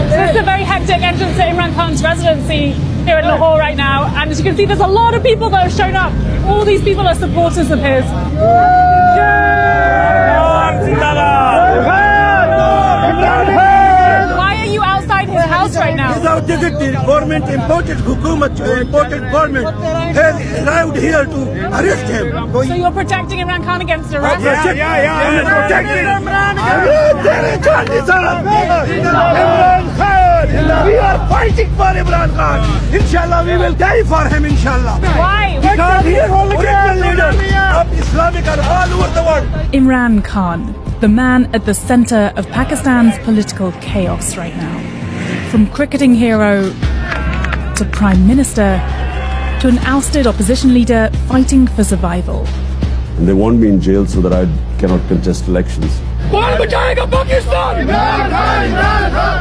So it's a very hectic entrance to Imran Khan's residency here in Lahore right now, and as you can see, there's a lot of people that have shown up. All these people are supporters of his. Why are you outside his house right now? Without ticket, the government imported government has arrived here to arrest him. So you're protecting Imran Khan against arrest? Yeah. Protecting Imran Khan. We are fighting for Imran Khan. Inshallah, we will die for him, inshallah. Why? Because he is the leader of Islamic and all over the world. Imran Khan, the man at the centre of Pakistan's political chaos right now. From cricketing hero to Prime Minister to an ousted opposition leader fighting for survival. And they want me in jail so that I cannot contest elections.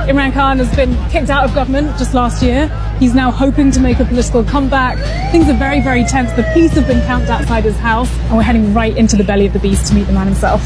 Imran Khan has been kicked out of government just last year. He's now hoping to make a political comeback. Things are very, very tense. The police have been camped outside his house, and we're heading right into the belly of the beast to meet the man himself.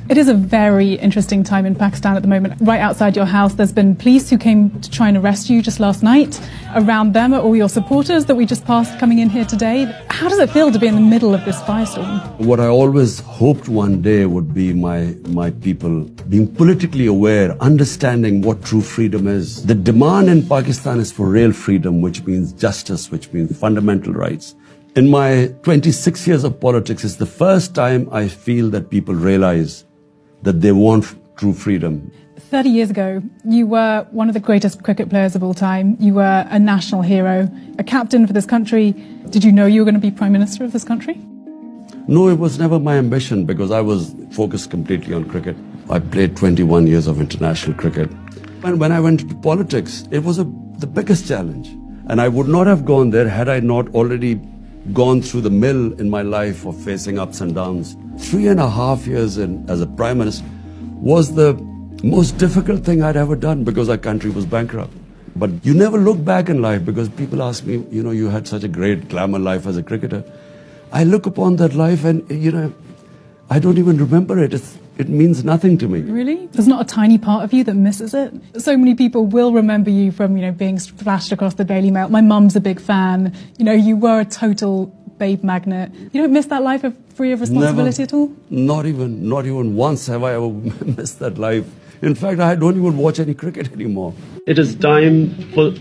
It is a very interesting time in Pakistan at the moment. Right outside your house, there's been police who came to try and arrest you just last night. Around them are all your supporters that we just passed coming in here today. How does it feel to be in the middle of this firestorm? What I always hoped one day would be my people being politically aware, understanding what true freedom is. The demand in Pakistan is for real freedom, which means justice, which means fundamental rights. In my 26 years of politics, it's the first time I feel that people realize that they want true freedom. 30 years ago, you were one of the greatest cricket players of all time. You were a national hero, a captain for this country. Did you know you were going to be Prime Minister of this country? No, it was never my ambition because I was focused completely on cricket. I played 21 years of international cricket. And when I went into politics, it was the biggest challenge. And I would not have gone there had I not already gone through the mill in my life of facing ups and downs. 3.5 years as a Prime Minister was the most difficult thing I'd ever done because our country was bankrupt. But you never look back in life because people ask me, you had such a great glamour life as a cricketer. I look upon that life and, I don't even remember it. It means nothing to me. Really? There's not a tiny part of you that misses it? So many people will remember you from, being splashed across the Daily Mail. My mum's a big fan. You were a total babe magnet. You don't miss that life free of responsibility at all? Not even once have I ever missed that life. In fact, I don't even watch any cricket anymore. It is time for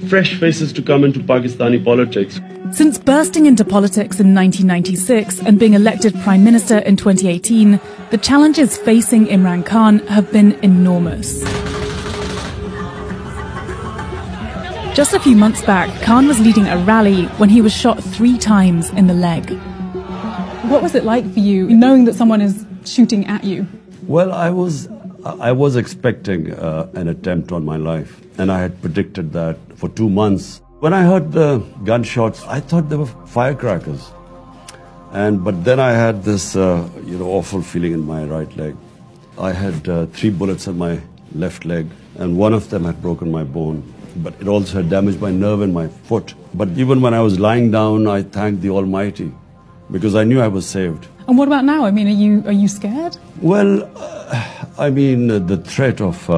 fresh faces to come into Pakistani politics. Since bursting into politics in 1996 and being elected Prime Minister in 2018, the challenges facing Imran Khan have been enormous. Just a few months back, Khan was leading a rally when he was shot 3 times in the leg. What was it like for you, knowing that someone is shooting at you? Well, I was expecting an attempt on my life, and I had predicted that for 2 months. When I heard the gunshots, I thought they were firecrackers. But then I had this, awful feeling in my right leg. I had 3 bullets in my left leg, and one of them had broken my bone. But it also had damaged my nerve in my foot. But even when I was lying down, I thanked the Almighty, because I knew I was saved. And what about now? I mean, are you scared? Well, the threat of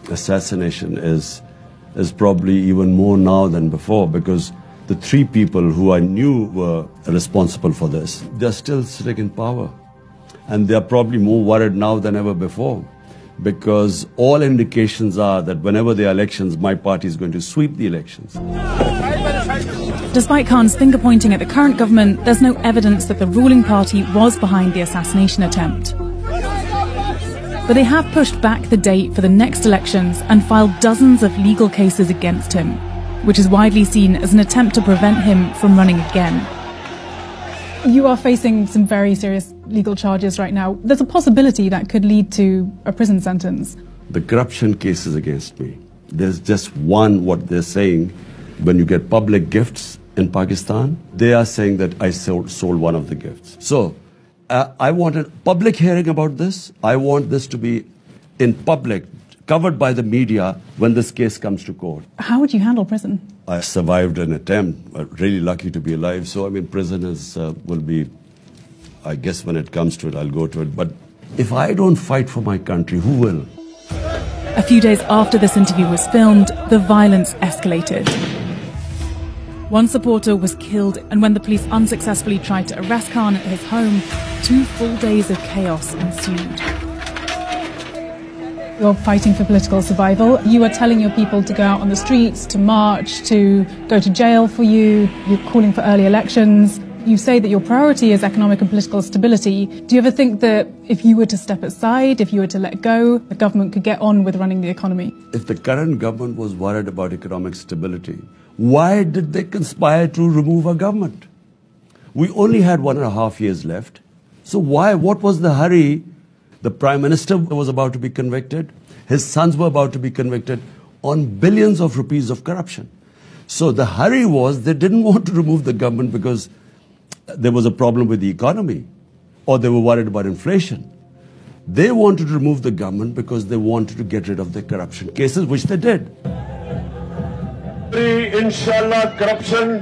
assassination is probably even more now than before, because the 3 people who I knew were responsible for this, they're still sitting in power. And they're probably more worried now than ever before, because all indications are that whenever there are elections, my party is going to sweep the elections. Despite Khan's finger-pointing at the current government, there's no evidence that the ruling party was behind the assassination attempt. But they have pushed back the date for the next elections and filed dozens of legal cases against him, which is widely seen as an attempt to prevent him from running again. You are facing some very serious legal charges right now. There's a possibility that could lead to a prison sentence. The corruption cases against me, there's just one, what they're saying, when you get public gifts in Pakistan, they are saying that I sold one of the gifts. So I want a public hearing about this. I want this to be in public, covered by the media when this case comes to court. How would you handle prison? I survived an attempt. I'm really lucky to be alive. So, I mean, prison will be, I guess when it comes to it, I'll go to it. But if I don't fight for my country, who will? A few days after this interview was filmed, the violence escalated. One supporter was killed, and when the police unsuccessfully tried to arrest Khan at his home, 2 full days of chaos ensued. You're fighting for political survival. You are telling your people to go out on the streets, to march, to go to jail for you. You're calling for early elections. You say that your priority is economic and political stability. Do you ever think that if you were to step aside, if you were to let go, the government could get on with running the economy? If the current government was worried about economic stability, why did they conspire to remove our government? We only had 1.5 years left. So why? What was the hurry? The Prime Minister was about to be convicted. His sons were about to be convicted on billions of rupees of corruption. So the hurry was they didn't want to remove the government because there was a problem with the economy or they were worried about inflation. They wanted to remove the government because they wanted to get rid of the corruption cases, which they did. Inshallah, corruption.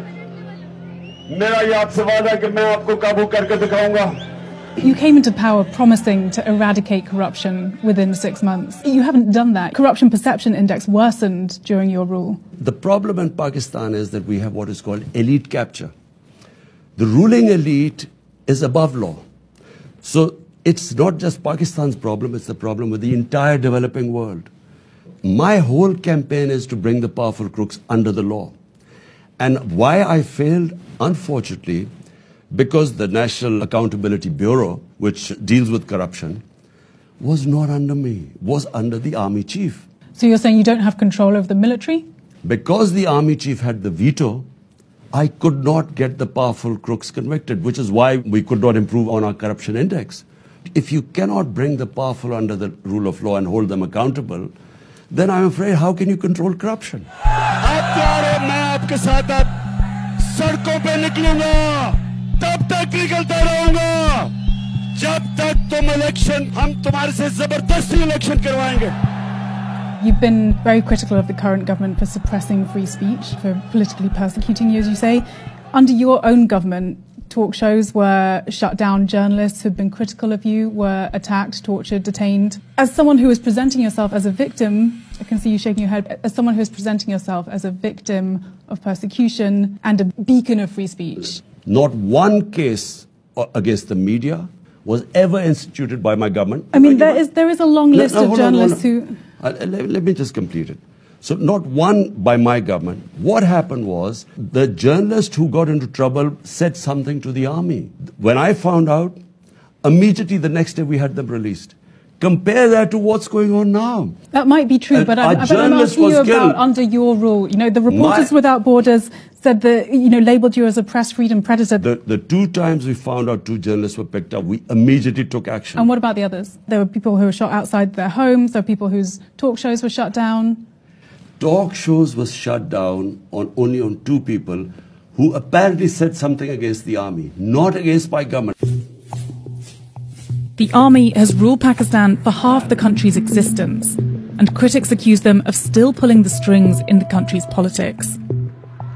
मेरा ये आपसे वादा है कि मैं आपको काबू करके दिखाऊंगा. You came into power promising to eradicate corruption within 6 months. You haven't done that. Corruption perception index worsened during your rule. The problem in Pakistan is that we have what is called elite capture. The ruling elite is above law. So it's not just Pakistan's problem, it's the problem with the entire developing world. My whole campaign is to bring the powerful crooks under the law. And why I failed, unfortunately, because the National Accountability Bureau, which deals with corruption, was not under me, was under the army chief. So you're saying you don't have control over the military? Because the army chief had the veto, I could not get the powerful crooks convicted, which is why we could not improve on our corruption index. If you cannot bring the powerful under the rule of law and hold them accountable, then I'm afraid how can you control corruption? तब तक निकलता रहूंगा जब तक तुम election हम तुम्हारे से जबरदस्ती इलेक्शन करवाएंगे. You've been very critical of the current government for suppressing free speech, for politically persecuting you, as you say. Under your own government, talk shows were shut down, journalists who'd been critical of you were attacked, tortured, detained. As someone who is presenting yourself as a victim, I can see you shaking your head, as someone who is presenting yourself as a victim of persecution and a beacon of free speech. Not one case against the media was ever instituted by my government. I mean, there is a long list of journalists who... Let me just complete it. So not one by my government. What happened was the journalist who got into trouble said something to the army. When I found out, immediately the next day we had them released. Compare that to what's going on now. That might be true, but I'm asking you about under your rule. You know, the Reporters Without Borders said that, you know, labelled you as a press freedom predator. The 2 times we found out 2 journalists were picked up, we immediately took action. And what about the others? There were people who were shot outside their homes. There were people whose talk shows were shut down. Talk shows was shut down only on 2 people who apparently said something against the army, not against my government. The army has ruled Pakistan for half the country's existence, and critics accuse them of still pulling the strings in the country's politics.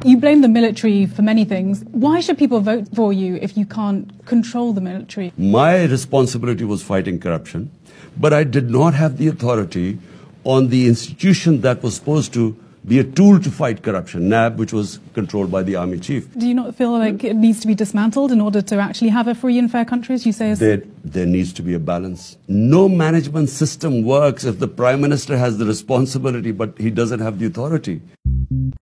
You blame the military for many things. Why should people vote for you if you can't control the military? My responsibility was fighting corruption, but I did not have the authority on the institution that was supposed to be a tool to fight corruption, NAB, which was controlled by the army chief. Do you not feel like it needs to be dismantled in order to actually have a free and fair country, as you say? There needs to be a balance. No management system works if the Prime Minister has the responsibility, but he doesn't have the authority.